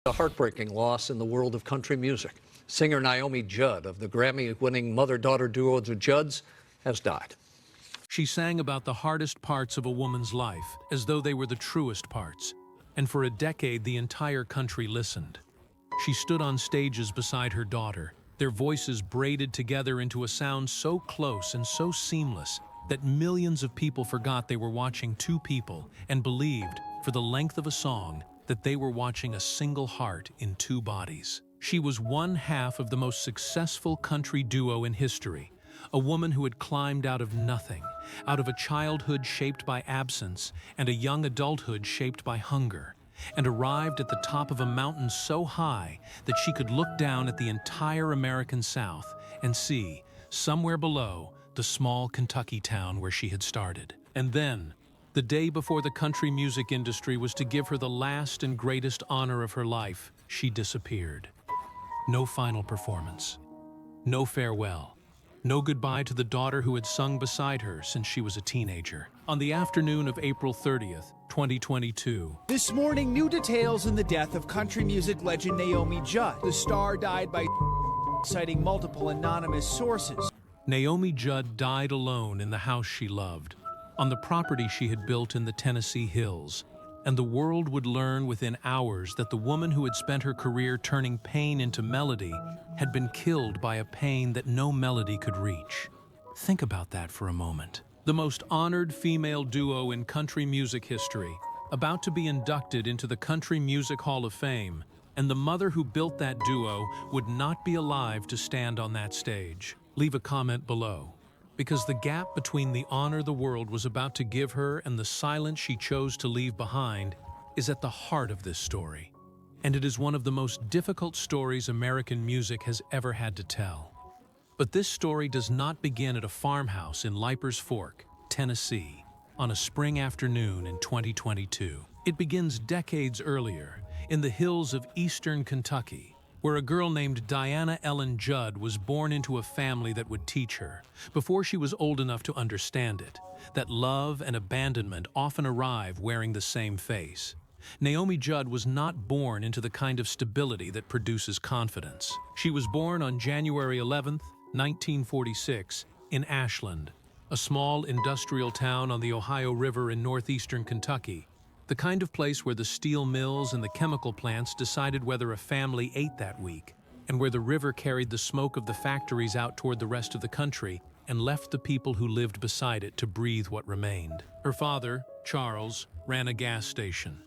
A heartbreaking loss in the world of country music. Singer Naomi Judd of the Grammy-winning mother-daughter duo the Judds has died. She sang about the hardest parts of a woman's life, as though they were the truest parts. And for a decade, the entire country listened. She stood on stages beside her daughter, their voices braided together into a sound so close and so seamless that millions of people forgot they were watching two people and believed, for the length of a song, that they were watching a single heart in two bodies. She was one half of the most successful country duo in history, a woman who had climbed out of nothing, out of a childhood shaped by absence and a young adulthood shaped by hunger, and arrived at the top of a mountain so high that she could look down at the entire American South and see, somewhere below, the small Kentucky town where she had started. And then, the day before the country music industry was to give her the last and greatest honor of her life, she disappeared. No final performance. No farewell. No goodbye to the daughter who had sung beside her since she was a teenager. On the afternoon of April 30th, 2022. This morning, new details in the death of country music legend Naomi Judd. The star died by citing multiple anonymous sources. Naomi Judd died alone in the house she loved, on the property she had built in the Tennessee hills, and the world would learn within hours that the woman who had spent her career turning pain into melody had been killed by a pain that no melody could reach. Think about that for a moment. The most honored female duo in country music history, about to be inducted into the Country Music Hall of Fame, and the mother who built that duo would not be alive to stand on that stage. Leave a comment below, because the gap between the honor the world was about to give her and the silence she chose to leave behind is at the heart of this story. And it is one of the most difficult stories American music has ever had to tell. But this story does not begin at a farmhouse in Leiper's Fork, Tennessee, on a spring afternoon in 2022. It begins decades earlier, in the hills of eastern Kentucky, where a girl named Diana Ellen Judd was born into a family that would teach her, before she was old enough to understand it, that love and abandonment often arrive wearing the same face. Naomi Judd was not born into the kind of stability that produces confidence. She was born on January 11th, 1946, in Ashland, a small industrial town on the Ohio River in northeastern Kentucky, the kind of place where the steel mills and the chemical plants decided whether a family ate that week, and where the river carried the smoke of the factories out toward the rest of the country and left the people who lived beside it to breathe what remained. Her father, Charles, ran a gas station.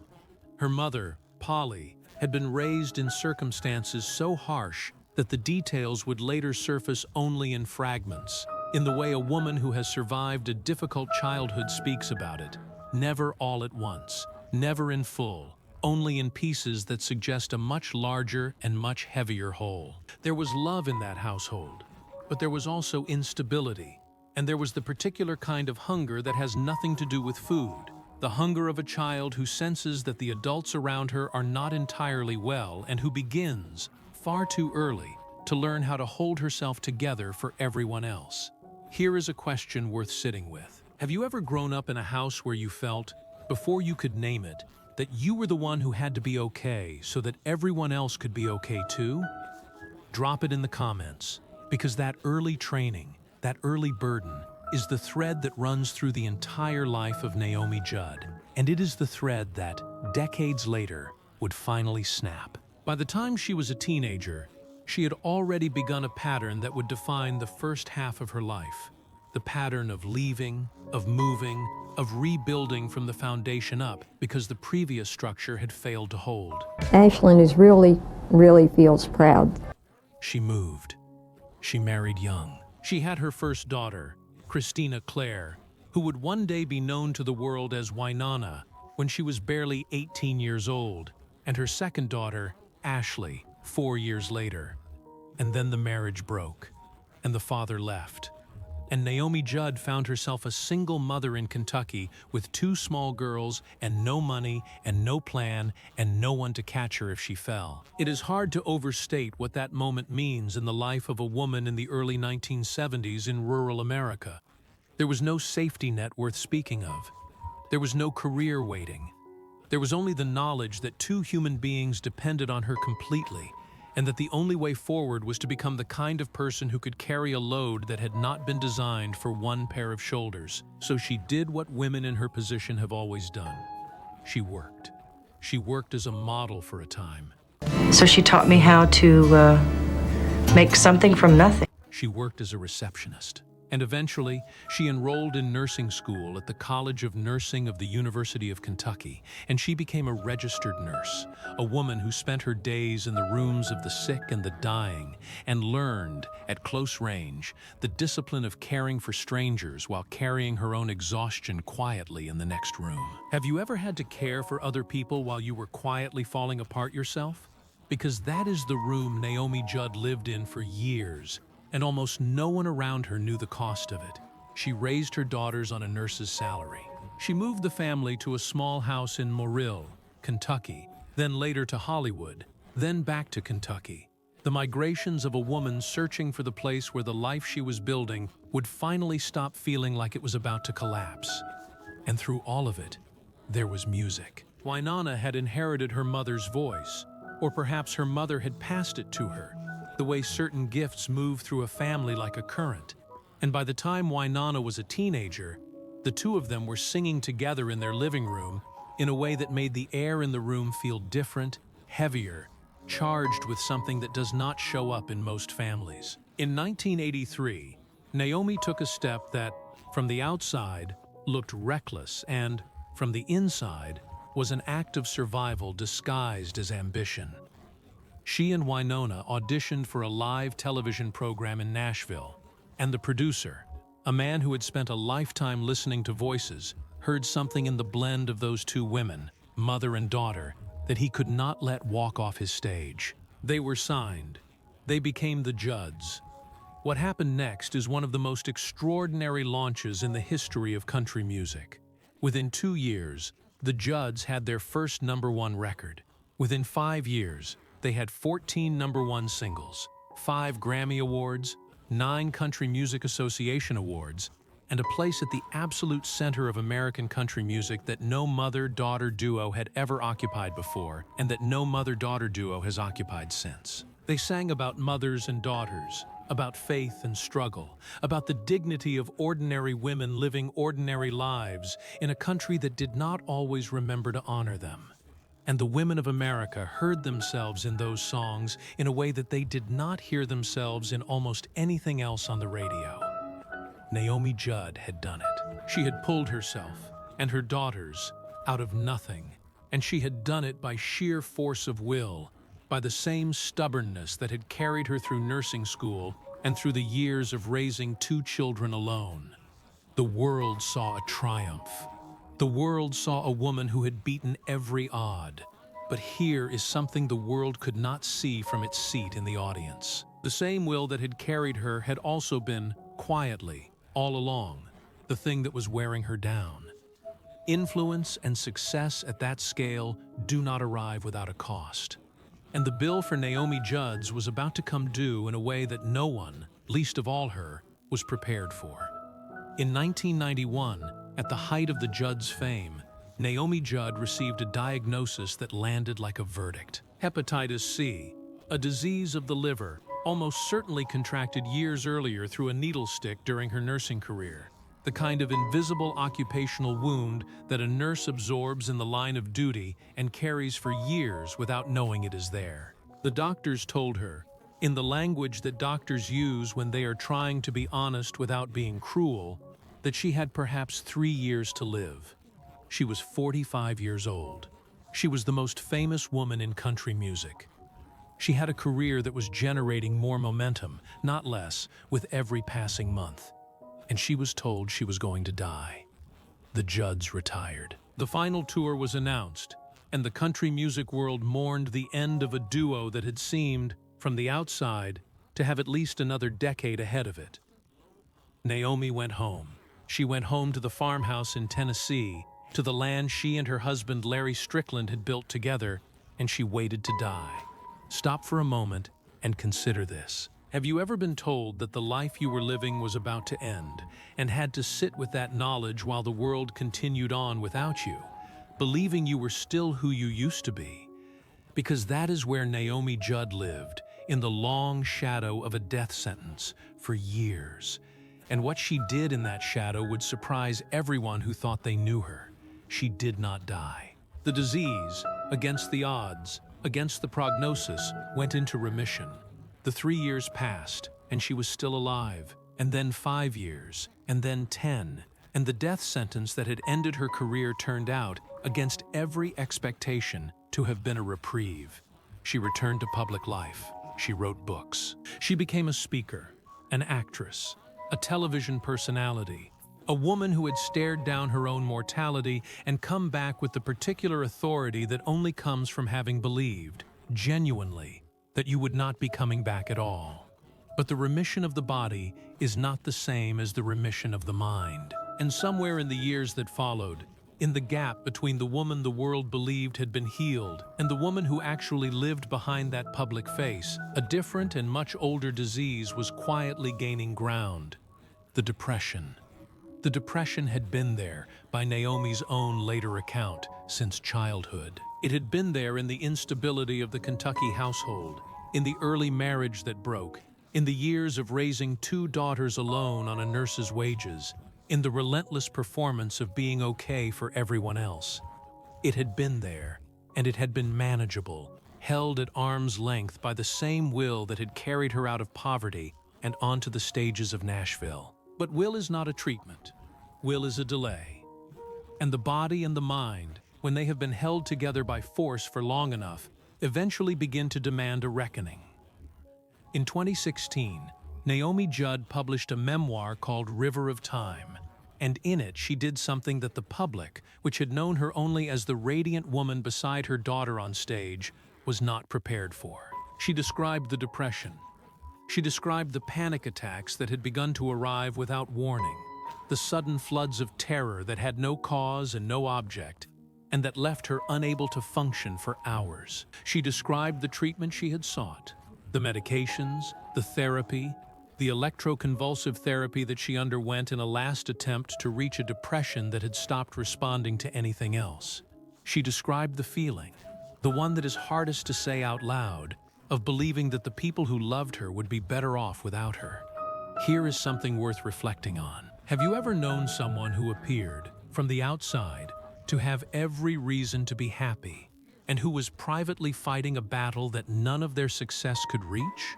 Her mother, Polly, had been raised in circumstances so harsh that the details would later surface only in fragments, in the way a woman who has survived a difficult childhood speaks about it, never all at once, never in full, only in pieces that suggest a much larger and much heavier whole. There was love in that household, but there was also instability, and there was the particular kind of hunger that has nothing to do with food, the hunger of a child who senses that the adults around her are not entirely well and who begins, far too early, to learn how to hold herself together for everyone else. Here is a question worth sitting with. Have you ever grown up in a house where you felt, before you could name it, that you were the one who had to be okay so that everyone else could be okay too? Drop it in the comments, because that early training, that early burden, is the thread that runs through the entire life of Naomi Judd, and it is the thread that, decades later, would finally snap. By the time she was a teenager, she had already begun a pattern that would define the first half of her life. The pattern of leaving, of moving, of rebuilding from the foundation up because the previous structure had failed to hold. Ashland really feels proud. She moved. She married young. She had her first daughter, Christina Claire, who would one day be known to the world as Wynonna when she was barely 18 years old, and her second daughter, Ashley, 4 years later. And then the marriage broke, and the father left. And Naomi Judd found herself a single mother in Kentucky with 2 small girls and no money and no plan and no one to catch her if she fell. It is hard to overstate what that moment means in the life of a woman in the early 1970s in rural America. There was no safety net worth speaking of. There was no career waiting. There was only the knowledge that two human beings depended on her completely, and that the only way forward was to become the kind of person who could carry a load that had not been designed for one pair of shoulders. So she did what women in her position have always done. She worked. She worked as a model for a time. So she taught me how to make something from nothing. She worked as a receptionist. And eventually, she enrolled in nursing school at the College of Nursing of the University of Kentucky, and she became a registered nurse, a woman who spent her days in the rooms of the sick and the dying, and learned, at close range, the discipline of caring for strangers while carrying her own exhaustion quietly in the next room. Have you ever had to care for other people while you were quietly falling apart yourself? Because that is the room Naomi Judd lived in for years, and almost no one around her knew the cost of it. She raised her daughters on a nurse's salary. She moved the family to a small house in Morill, Kentucky, then later to Hollywood, then back to Kentucky. The migrations of a woman searching for the place where the life she was building would finally stop feeling like it was about to collapse. And through all of it, there was music. Wynonna had inherited her mother's voice, or perhaps her mother had passed it to her, the way certain gifts move through a family like a current. And by the time Wynonna was a teenager, the two of them were singing together in their living room in a way that made the air in the room feel different, heavier, charged with something that does not show up in most families. In 1983, Naomi took a step that, from the outside, looked reckless and, from the inside, was an act of survival disguised as ambition. She and Wynonna auditioned for a live television program in Nashville, and the producer, a man who had spent a lifetime listening to voices, heard something in the blend of those two women, mother and daughter, that he could not let walk off his stage. They were signed. They became the Judds. What happened next is one of the most extraordinary launches in the history of country music. Within 2 years, the Judds had their first #1 record. Within 5 years, they had 14 #1 singles, 5 Grammy Awards, 9 Country Music Association Awards, and a place at the absolute center of American country music that no mother-daughter duo had ever occupied before, and that no mother-daughter duo has occupied since. They sang about mothers and daughters, about faith and struggle, about the dignity of ordinary women living ordinary lives in a country that did not always remember to honor them. And the women of America heard themselves in those songs in a way that they did not hear themselves in almost anything else on the radio. Naomi Judd had done it. She had pulled herself and her daughters out of nothing, and she had done it by sheer force of will, by the same stubbornness that had carried her through nursing school and through the years of raising 2 children alone. The world saw a triumph. The world saw a woman who had beaten every odd. But here is something the world could not see from its seat in the audience. The same will that had carried her had also been, quietly, all along, the thing that was wearing her down. Influence and success at that scale do not arrive without a cost. And the bill for Naomi Judd's was about to come due in a way that no one, least of all her, was prepared for. In 1991, at the height of the Judds' fame, Naomi Judd received a diagnosis that landed like a verdict. Hepatitis C, a disease of the liver, almost certainly contracted years earlier through a needle stick during her nursing career. The kind of invisible occupational wound that a nurse absorbs in the line of duty and carries for years without knowing it is there. The doctors told her, in the language that doctors use when they are trying to be honest without being cruel, that she had perhaps 3 years to live. She was 45 years old. She was the most famous woman in country music. She had a career that was generating more momentum, not less, with every passing month. And she was told she was going to die. The Judds retired. The final tour was announced, and the country music world mourned the end of a duo that had seemed, from the outside, to have at least another decade ahead of it. Naomi went home. She went home to the farmhouse in Tennessee, to the land she and her husband Larry Strickland had built together, and she waited to die. Stop for a moment and consider this. Have you ever been told that the life you were living was about to end, and had to sit with that knowledge while the world continued on without you? believing you were still who you used to be. Because that is where Naomi Judd lived, in the long shadow of a death sentence, for years. And what she did in that shadow would surprise everyone who thought they knew her. She did not die. The disease, against the odds, against the prognosis, went into remission. The 3 years passed, and she was still alive, and then 5 years, and then 10, and the death sentence that had ended her career turned out, against every expectation, to have been a reprieve. She returned to public life. She wrote books. She became a speaker, an actress, a television personality, a woman who had stared down her own mortality and come back with the particular authority that only comes from having believed, genuinely, that you would not be coming back at all. But the remission of the body is not the same as the remission of the mind. And somewhere in the years that followed, in the gap between the woman the world believed had been healed and the woman who actually lived behind that public face, a different and much older disease was quietly gaining ground: the depression. The depression had been there, by Naomi's own later account, since childhood. It had been there in the instability of the Kentucky household, in the early marriage that broke, in the years of raising 2 daughters alone on a nurse's wages, in the relentless performance of being okay for everyone else. It had been there, and it had been manageable, held at arm's length by the same will that had carried her out of poverty and onto the stages of Nashville. But will is not a treatment. Will is a delay. And the body and the mind, when they have been held together by force for long enough, eventually begin to demand a reckoning. In 2016, Naomi Judd published a memoir called River of Time, and in it she did something that the public, which had known her only as the radiant woman beside her daughter on stage, was not prepared for. She described the depression. She described the panic attacks that had begun to arrive without warning, the sudden floods of terror that had no cause and no object, and that left her unable to function for hours. She described the treatment she had sought, the medications, the therapy, the electroconvulsive therapy that she underwent in a last attempt to reach a depression that had stopped responding to anything else. She described the feeling, the one that is hardest to say out loud, of believing that the people who loved her would be better off without her. Here is something worth reflecting on. Have you ever known someone who appeared, from the outside, to have every reason to be happy, and who was privately fighting a battle that none of their success could reach?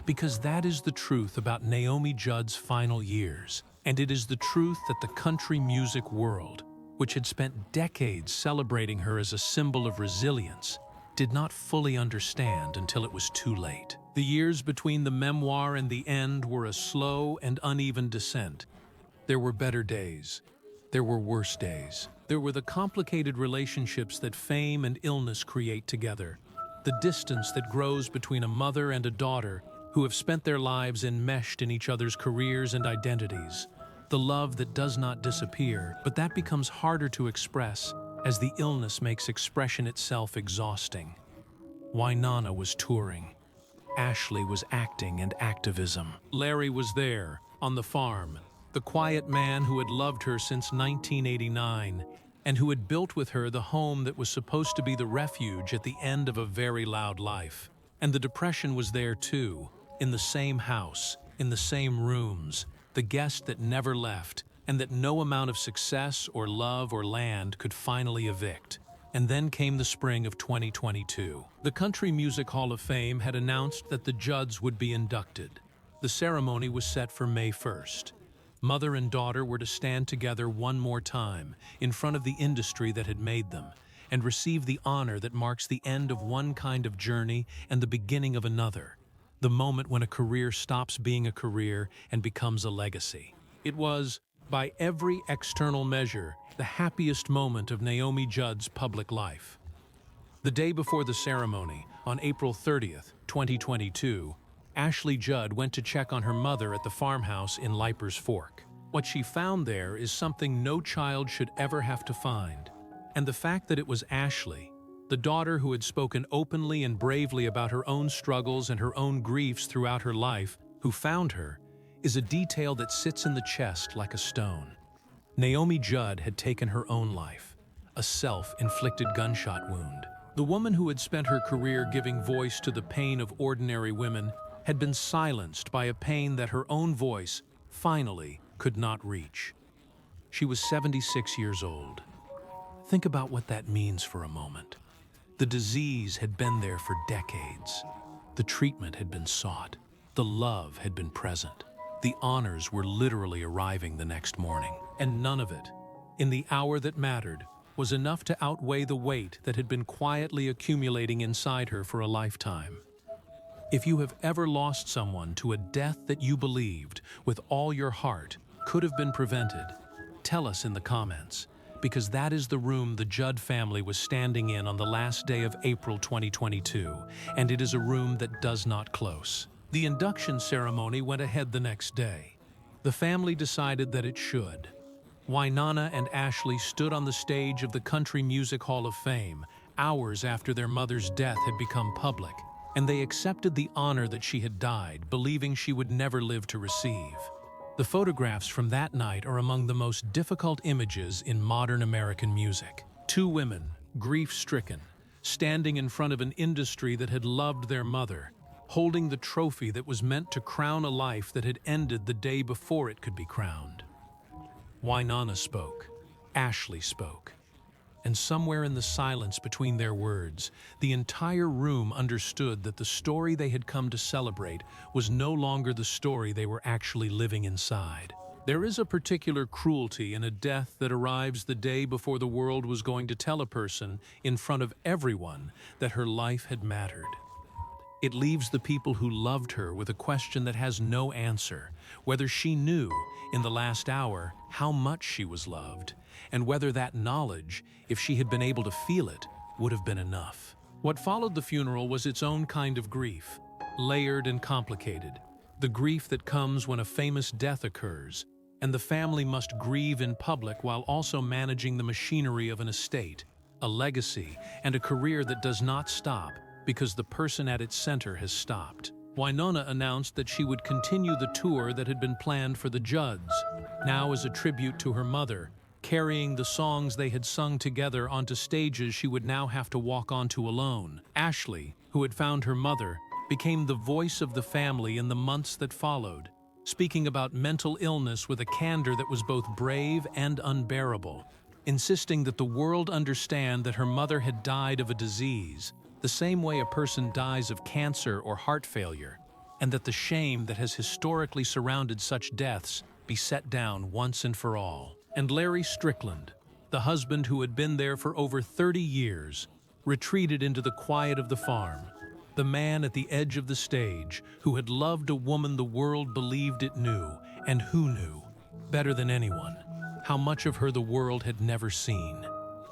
Because that is the truth about Naomi Judd's final years, and it is the truth that the country music world, which had spent decades celebrating her as a symbol of resilience, did not fully understand until it was too late. The years between the memoir and the end were a slow and uneven descent. There were better days. There were worse days. There were the complicated relationships that fame and illness create together, the distance that grows between a mother and a daughter who have spent their lives enmeshed in each other's careers and identities, the love that does not disappear, but that becomes harder to express as the illness makes expression itself exhausting. Wynonna was touring. Ashley was acting and activism. Larry was there, on the farm, the quiet man who had loved her since 1989 and who had built with her the home that was supposed to be the refuge at the end of a very loud life. And the depression was there too, in the same house, in the same rooms, the guest that never left, and that no amount of success or love or land could finally evict. And then came the spring of 2022. The Country Music Hall of Fame had announced that the Judds would be inducted. The ceremony was set for May 1st. Mother and daughter were to stand together one more time in front of the industry that had made them and receive the honor that marks the end of one kind of journey and the beginning of another, the moment when a career stops being a career and becomes a legacy. It was, by every external measure, the happiest moment of Naomi Judd's public life. The day before the ceremony, on April 30th, 2022, Ashley Judd went to check on her mother at the farmhouse in Leiper's Fork. What she found there is something no child should ever have to find. And the fact that it was Ashley, the daughter who had spoken openly and bravely about her own struggles and her own griefs throughout her life, who found her, is a detail that sits in the chest like a stone. Naomi Judd had taken her own life, a self-inflicted gunshot wound. The woman who had spent her career giving voice to the pain of ordinary women had been silenced by a pain that her own voice, finally, could not reach. She was 76 years old. Think about what that means for a moment. The disease had been there for decades. The treatment had been sought. The love had been present. The honors were literally arriving the next morning. And none of it, in the hour that mattered, was enough to outweigh the weight that had been quietly accumulating inside her for a lifetime. If you have ever lost someone to a death that you believed with all your heart could have been prevented, tell us in the comments, because that is the room the Judd family was standing in on the last day of April 2022, and it is a room that does not close. The induction ceremony went ahead the next day. The family decided that it should. Wynonna and Ashley stood on the stage of the Country Music Hall of Fame hours after their mother's death had become public, and they accepted the honor that she had died, believing she would never live to receive. The photographs from that night are among the most difficult images in modern American music. Two women, grief-stricken, standing in front of an industry that had loved their mother, holding the trophy that was meant to crown a life that had ended the day before it could be crowned. Wynonna spoke. Ashley spoke. And somewhere in the silence between their words, the entire room understood that the story they had come to celebrate was no longer the story they were actually living inside. There is a particular cruelty in a death that arrives the day before the world was going to tell a person in front of everyone that her life had mattered. It leaves the people who loved her with a question that has no answer, whether she knew, in the last hour, how much she was loved, and whether that knowledge, if she had been able to feel it, would have been enough. What followed the funeral was its own kind of grief, layered and complicated. The grief that comes when a famous death occurs, and the family must grieve in public while also managing the machinery of an estate, a legacy, and a career that does not stop because the person at its center has stopped. Wynonna announced that she would continue the tour that had been planned for the Judds, now as a tribute to her mother, carrying the songs they had sung together onto stages she would now have to walk onto alone. Ashley, who had found her mother, became the voice of the family in the months that followed, speaking about mental illness with a candor that was both brave and unbearable, insisting that the world understand that her mother had died of a disease, the same way a person dies of cancer or heart failure, and that the shame that has historically surrounded such deaths be set down once and for all. And Larry Strickland, the husband who had been there for over 30 years, retreated into the quiet of the farm, the man at the edge of the stage who had loved a woman the world believed it knew, and who knew, better than anyone, how much of her the world had never seen.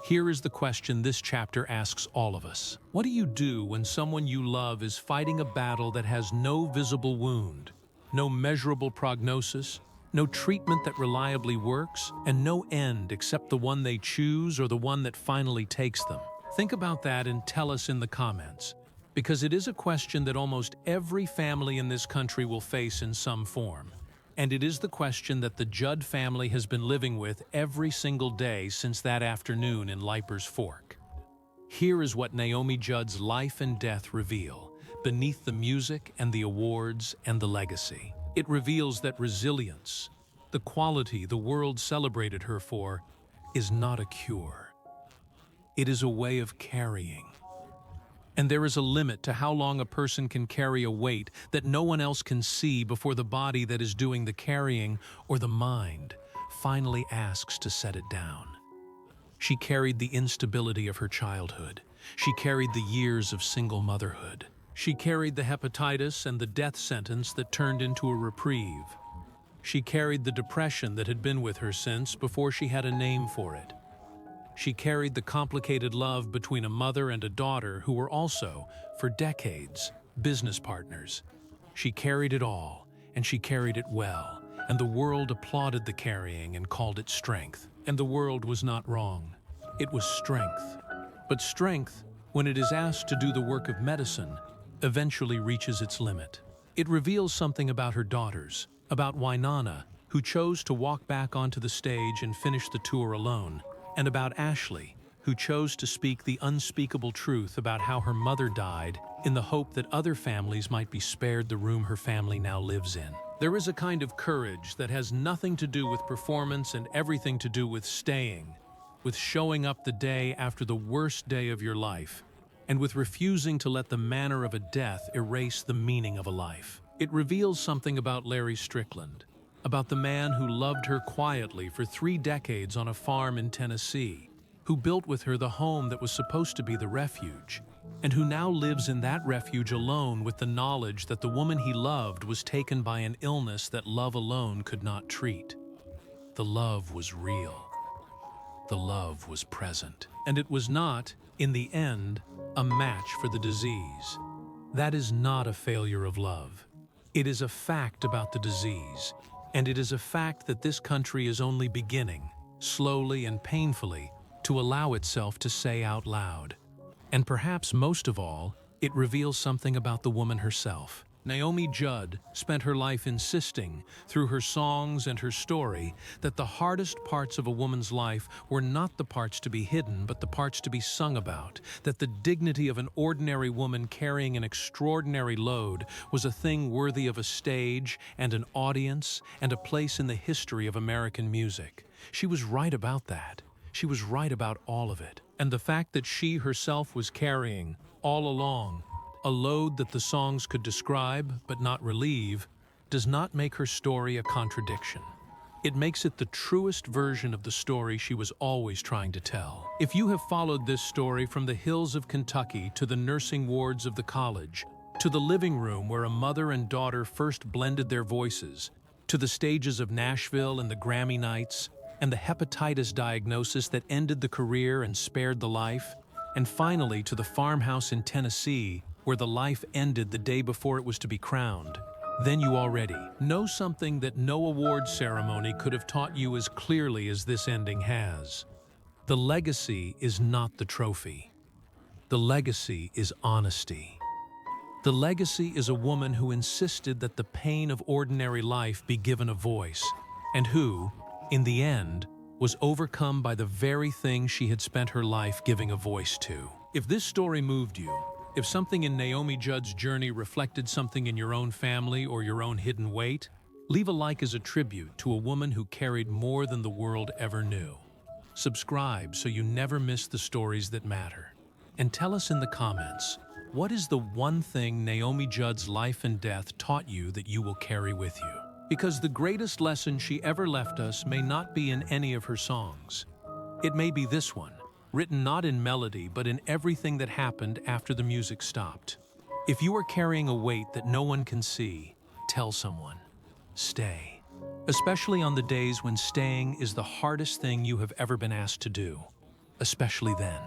Here is the question this chapter asks all of us. What do you do when someone you love is fighting a battle that has no visible wound, no measurable prognosis, no treatment that reliably works, and no end except the one they choose or the one that finally takes them? Think about that and tell us in the comments, because it is a question that almost every family in this country will face in some form. And it is the question that the Judd family has been living with every single day since that afternoon in Leiper's Fork. Here is what Naomi Judd's life and death reveal, beneath the music and the awards and the legacy. It reveals that resilience, the quality the world celebrated her for, is not a cure. It is a way of carrying. And there is a limit to how long a person can carry a weight that no one else can see before the body that is doing the carrying, or the mind, finally asks to set it down. She carried the instability of her childhood. She carried the years of single motherhood. She carried the hepatitis and the death sentence that turned into a reprieve. She carried the depression that had been with her since before she had a name for it. She carried the complicated love between a mother and a daughter who were also, for decades, business partners. She carried it all, and she carried it well, and the world applauded the carrying and called it strength. And the world was not wrong. It was strength. But strength, when it is asked to do the work of medicine, eventually reaches its limit. It reveals something about her daughters, about Wynonna, who chose to walk back onto the stage and finish the tour alone, and about Ashley, who chose to speak the unspeakable truth about how her mother died in the hope that other families might be spared the room her family now lives in. There is a kind of courage that has nothing to do with performance and everything to do with staying, with showing up the day after the worst day of your life, and with refusing to let the manner of a death erase the meaning of a life. It reveals something about Larry Strickland, about the man who loved her quietly for 3 decades on a farm in Tennessee, who built with her the home that was supposed to be the refuge, and who now lives in that refuge alone with the knowledge that the woman he loved was taken by an illness that love alone could not treat. The love was real. The love was present. And it was not, in the end, a match for the disease. That is not a failure of love. It is a fact about the disease, and it is a fact that this country is only beginning, slowly and painfully, to allow itself to say out loud. And perhaps most of all, it reveals something about the woman herself. Naomi Judd spent her life insisting, through her songs and her story, that the hardest parts of a woman's life were not the parts to be hidden, but the parts to be sung about, that the dignity of an ordinary woman carrying an extraordinary load was a thing worthy of a stage and an audience and a place in the history of American music. She was right about that. She was right about all of it. And the fact that she herself was carrying, all along, a load that the songs could describe but not relieve, does not make her story a contradiction. It makes it the truest version of the story she was always trying to tell. If you have followed this story from the hills of Kentucky to the nursing wards of the college, to the living room where a mother and daughter first blended their voices, to the stages of Nashville and the Grammy nights, and the hepatitis diagnosis that ended the career and spared the life, and finally to the farmhouse in Tennessee where the life ended the day before it was to be crowned, then you already know something that no award ceremony could have taught you as clearly as this ending has. The legacy is not the trophy. The legacy is honesty. The legacy is a woman who insisted that the pain of ordinary life be given a voice, and who, in the end, was overcome by the very thing she had spent her life giving a voice to. If this story moved you, if something in Naomi Judd's journey reflected something in your own family or your own hidden weight, leave a like as a tribute to a woman who carried more than the world ever knew. Subscribe so you never miss the stories that matter. And tell us in the comments, what is the one thing Naomi Judd's life and death taught you that you will carry with you? Because the greatest lesson she ever left us may not be in any of her songs. It may be this one, written not in melody but in everything that happened after the music stopped. If you are carrying a weight that no one can see, tell someone. Stay. Especially on the days when staying is the hardest thing you have ever been asked to do. Especially then.